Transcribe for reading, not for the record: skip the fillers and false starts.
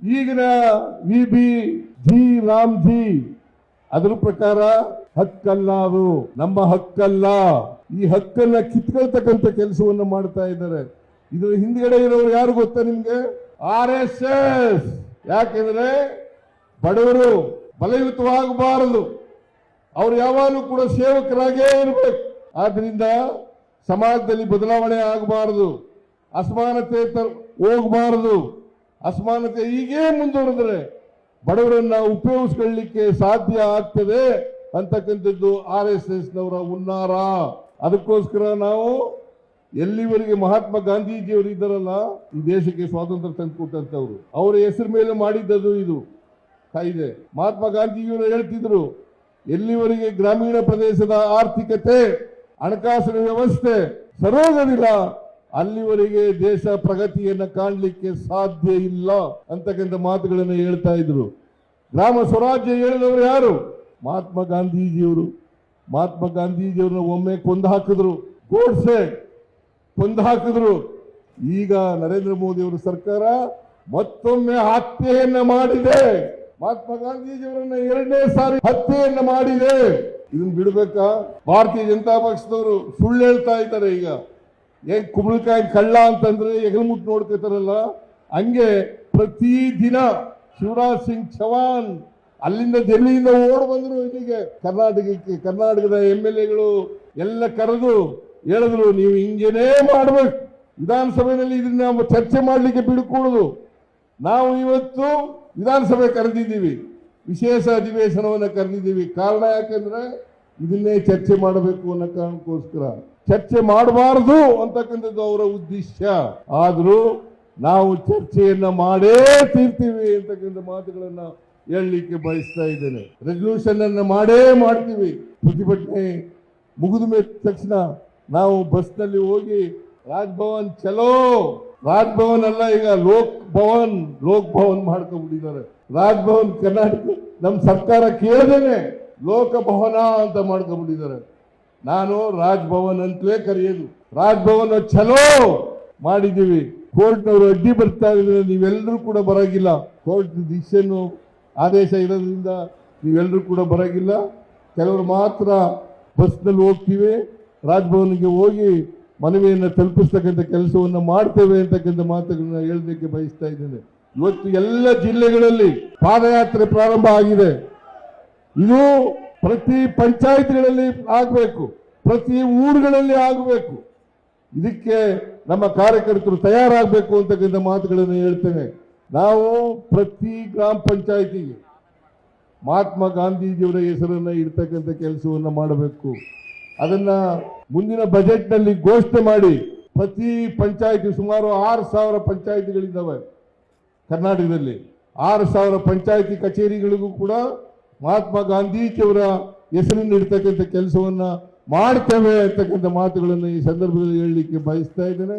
ಈಗಿನ ಜಿ ರಾಮ್ಜಿ ಅದರ ಪ್ರಕಾರ ಹಕ್ಕಲ್ಲ, ಅದು ನಮ್ಮ ಹಕ್ಕಲ್ಲ. ಈ ಹಕ್ಕನ್ನ ಕಿತ್ಕೊಳ್ತಕ್ಕಂಥ ಕೆಲಸವನ್ನು ಮಾಡ್ತಾ ಇದ್ದಾರೆ. ಇದರ ಹಿಂದ್ಗಡೆ ಇರೋರು ಯಾರು ಗೊತ್ತಾ ನಿಮ್ಗೆ? RSS. ಯಾಕೆಂದ್ರೆ ಬಡವರು ಬಲಯುತವಾಗಬಾರದು, ಅವ್ರು ಯಾವಾಗಲೂ ಕೂಡ ಸೇವಕರಾಗೇ ಇರಬೇಕು. ಆದ್ರಿಂದ ಸಮಾಜದಲ್ಲಿ ಬದಲಾವಣೆ ಆಗಬಾರದು, ಅಸಮಾನತೆ ಹೋಗಬಾರದು. ಅಸಮಾನತೆ ಹೀಗೇ ಮುಂದುವರೆದ್ರೆ ಬಡವರನ್ನ ಉಪಯೋಗಿಸ್ಕೊಳ್ಳಿಕ್ಕೆ ಸಾಧ್ಯ ಆಗ್ತದೆ ಅಂತಕ್ಕಂಥದ್ದು RSS ನವರ ಹುನ್ನಾರ. ಅದಕ್ಕೋಸ್ಕರ ನಾವು ಎಲ್ಲಿವರೆಗೆ ಮಹಾತ್ಮ ಗಾಂಧೀಜಿಯವರು ಇದ್ದಾರಲ್ಲ, ಈ ದೇಶಕ್ಕೆ ಸ್ವಾತಂತ್ರ್ಯ ತಂದುಕೊಟ್ಟಂತವ್ರು, ಅವರ ಹೆಸರು ಮೇಲೆ ಮಾಡಿದ್ದದು ಇದು ಕಾಯ್ದೆ. ಮಹಾತ್ಮ ಗಾಂಧೀಜಿಯವರು ಹೇಳ್ತಿದ್ರು, ಎಲ್ಲಿವರೆಗೆ ಗ್ರಾಮೀಣ ಪ್ರದೇಶದ ಆರ್ಥಿಕತೆ, ಹಣಕಾಸಿನ ವ್ಯವಸ್ಥೆ ಸರೋಗದಿಲ್ಲ, ಅಲ್ಲಿವರೆಗೆ ದೇಶ ಪ್ರಗತಿಯನ್ನು ಕಾಣಲಿಕ್ಕೆ ಸಾಧ್ಯ ಇಲ್ಲ ಅಂತಕ್ಕಂಥ ಮಾತುಗಳನ್ನು ಹೇಳ್ತಾ ಇದ್ರು. ಗ್ರಾಮ ಸ್ವರಾಜ್ಯ ಹೇಳಿದವರು ಯಾರು? ಮಹಾತ್ಮ ಗಾಂಧೀಜಿಯವರು. ಮಹಾತ್ಮ ಗಾಂಧೀಜಿಯವ್ರನ್ನ ಒಮ್ಮೆ ಕೊಂದು ಹಾಕಿದ್ರು, ಗೋಡ್ಸೆ ಕೊಂದು ಹಾಕಿದ್ರು. ಈಗ ನರೇಂದ್ರ ಮೋದಿ ಅವರ ಸರ್ಕಾರ ಮತ್ತೊಮ್ಮೆ ಹತ್ಯೆಯನ್ನ ಮಾಡಿದೆ. ಮಹಾತ್ಮ ಗಾಂಧೀಜಿಯವರನ್ನ 2ನೇ ಸಾರಿ ಹತ್ಯೆಯನ್ನ ಮಾಡಿದೆ. ಇದನ್ನ ಬಿಡಬೇಕಾ? ಭಾರತೀಯ ಜನತಾ ಪಕ್ಷದವರು ಸುಳ್ಳು ಹೇಳ್ತಾ ಇದ್ದಾರೆ. ಈಗ ಏನ್ ಕುಂಬಳಕಾಯಿ ಕಳ್ಳ ಅಂತಂದ್ರೆ ಎಗಲ್ಮುಟ್ ನೋಡ್ಕೊತಾರಲ್ಲ, ಹಂಗೆ ಪ್ರತಿ ದಿನ ಶಿವರಾಜ್ ಸಿಂಗ್ ಚೌಹಾಣ್ ಅಲ್ಲಿಂದ ಡೆಲ್ಲಿಯಿಂದ ಓಡ್ ಬಂದ್ರು ಇಲ್ಲಿಗೆ ಕರ್ನಾಟಕಕ್ಕೆ. ಕರ್ನಾಟಕದ MLAಗಳು ಎಲ್ಲ ಕರೆದು ಹೇಳಿದ್ರು, ನೀವು ಹಿಂಗೇನೇ ಮಾಡ್ಬೇಕು, ವಿಧಾನಸಭೆಯಲ್ಲಿ ಇದನ್ನ ಚರ್ಚೆ ಮಾಡ್ಲಿಕ್ಕೆ ಬಿಡಕೂಡದು. ನಾವು ಇವತ್ತು ವಿಧಾನಸಭೆ ಕರೆದಿದ್ದೀವಿ, ವಿಶೇಷ ಅಧಿವೇಶನವನ್ನು ಕರೆದಿದ್ದೀವಿ. ಕಾರಣ ಯಾಕೆಂದ್ರೆ ಇದನ್ನೇ ಚರ್ಚೆ ಮಾಡಬೇಕು ಅನ್ನೋ ಕಾರಣಕ್ಕೋಸ್ಕರ. ಚರ್ಚೆ ಮಾಡಬಾರದು ಅಂತಕ್ಕಂಥದ್ದು ಅವರ ಉದ್ದೇಶ. ಆದ್ರೂ ನಾವು ಚರ್ಚೆಯನ್ನ ಮಾಡೇ ತೀರ್ತೀವಿ ಅಂತಕ್ಕಂಥ ಮಾತುಗಳನ್ನ ಹೇಳಲಿಕ್ಕೆ ಬಯಸ್ತಾ ಇದ್ದೇನೆ. ರೆಸಲ್ಯೂಷನ್ ಅನ್ನ ಮಾಡೇ ಮಾಡ್ತೀವಿ. ಪ್ರತಿಭಟನೆ ಮುಗಿದ ಮೇಲೆ ತಕ್ಷಣ ನಾವು ಬಸ್ನಲ್ಲಿ ಹೋಗಿ ರಾಜಭವನ್ ಚಲೋ, ರಾಜಭವನ್ ಅಲ್ಲ ಈಗ ಲೋಕ್ ಭವನ್ ಮಾಡ್ಕೊಂಡ್ಬಿಟ್ಟಿದ್ದಾರೆ. ರಾಜಭವನ್ ಕರ್ನಾಟಕ ನಮ್ಮ ಸರ್ಕಾರ ಕೇಳದೇನೆ ಲೋಕಭವನ ಅಂತ ಮಾಡ್ಕೊಂಡ್ಬಿಟ್ಟಿದ್ದಾರೆ. ನಾನು ರಾಜಭವನ್ ಅಂತಲೇ ಕರೆಯೋದು. ರಾಜಭವನ್ ಚಲೋ ಮಾಡಿದ್ದೀವಿ. ಕೋರ್ಟ್ನವರು ಅಡ್ಡಿ ಬರ್ತಾ ಇದ್ರೆ ನೀವೆಲ್ಲರೂ ಕೂಡ ಬರೋಗಿಲ್ಲ. ಕೋರ್ಟ್ ಡಿಸಿಷನ್ ಆದೇಶ ಇರೋದ್ರಿಂದ ನೀವೆಲ್ಲರೂ ಕೂಡ ಬರೋಗಿಲ್ಲ. ಕೆಲವರು ಮಾತ್ರ ಬಸ್ನಲ್ಲಿ ಹೋಗ್ತೀವಿ. ರಾಜಭವನ್ಗೆ ಹೋಗಿ ಮನವಿಯನ್ನು ತಲುಪಿಸ್ತಕ್ಕಂಥ ಕೆಲಸವನ್ನು ಮಾಡ್ತೇವೆ ಅಂತಕ್ಕಂಥ ಮಾತುಗಳನ್ನ ಹೇಳಲಿಕ್ಕೆ ಬಯಸ್ತಾ ಇದ್ದೇನೆ. ಇವತ್ತು ಎಲ್ಲ ಜಿಲ್ಲೆಗಳಲ್ಲಿ ಪಾದಯಾತ್ರೆ ಪ್ರಾರಂಭ ಆಗಿದೆ. ಇದು ಪ್ರತಿ ಪಂಚಾಯತ್ಗಳಲ್ಲಿ ಆಗಬೇಕು, ಪ್ರತಿ ಊರುಗಳಲ್ಲಿ ಆಗಬೇಕು. ಇದಕ್ಕೆ ನಮ್ಮ ಕಾರ್ಯಕರ್ತರು ತಯಾರಾಗಬೇಕು ಅಂತಕ್ಕಂಥ ಮಾತುಗಳನ್ನು ಹೇಳ್ತೇನೆ. ನಾವು ಪ್ರತಿ ಗ್ರಾಮ ಪಂಚಾಯತಿಗೆ ಮಹಾತ್ಮ ಗಾಂಧೀಜಿಯವರ ಹೆಸರನ್ನ ಇಡ್ತಕ್ಕಂಥ ಕೆಲಸವನ್ನು ಮಾಡಬೇಕು. ಅದನ್ನ ಮುಂದಿನ ಬಜೆಟ್ನಲ್ಲಿ ಘೋಷಣೆ ಮಾಡಿ ಪ್ರತಿ ಪಂಚಾಯತಿ, ಸುಮಾರು 6,000 ಪಂಚಾಯತಿಗಳಿದ್ದಾವೆ ಕರ್ನಾಟಕದಲ್ಲಿ. 6,000 ಪಂಚಾಯತಿ ಕಚೇರಿಗಳಿಗೂ ಕೂಡ ಮಹಾತ್ಮ ಗಾಂಧೀಜಿಯವರ ಹೆಸರನ್ನು ಇಡ್ತಕ್ಕಂಥ ಕೆಲಸವನ್ನ ಮಾಡ್ತೇವೆ ಅಂತಕ್ಕಂಥ ಮಾತುಗಳನ್ನು ಈ ಸಂದರ್ಭದಲ್ಲಿ ಹೇಳಲಿಕ್ಕೆ ಬಯಸ್ತಾ ಇದ್ದೇನೆ.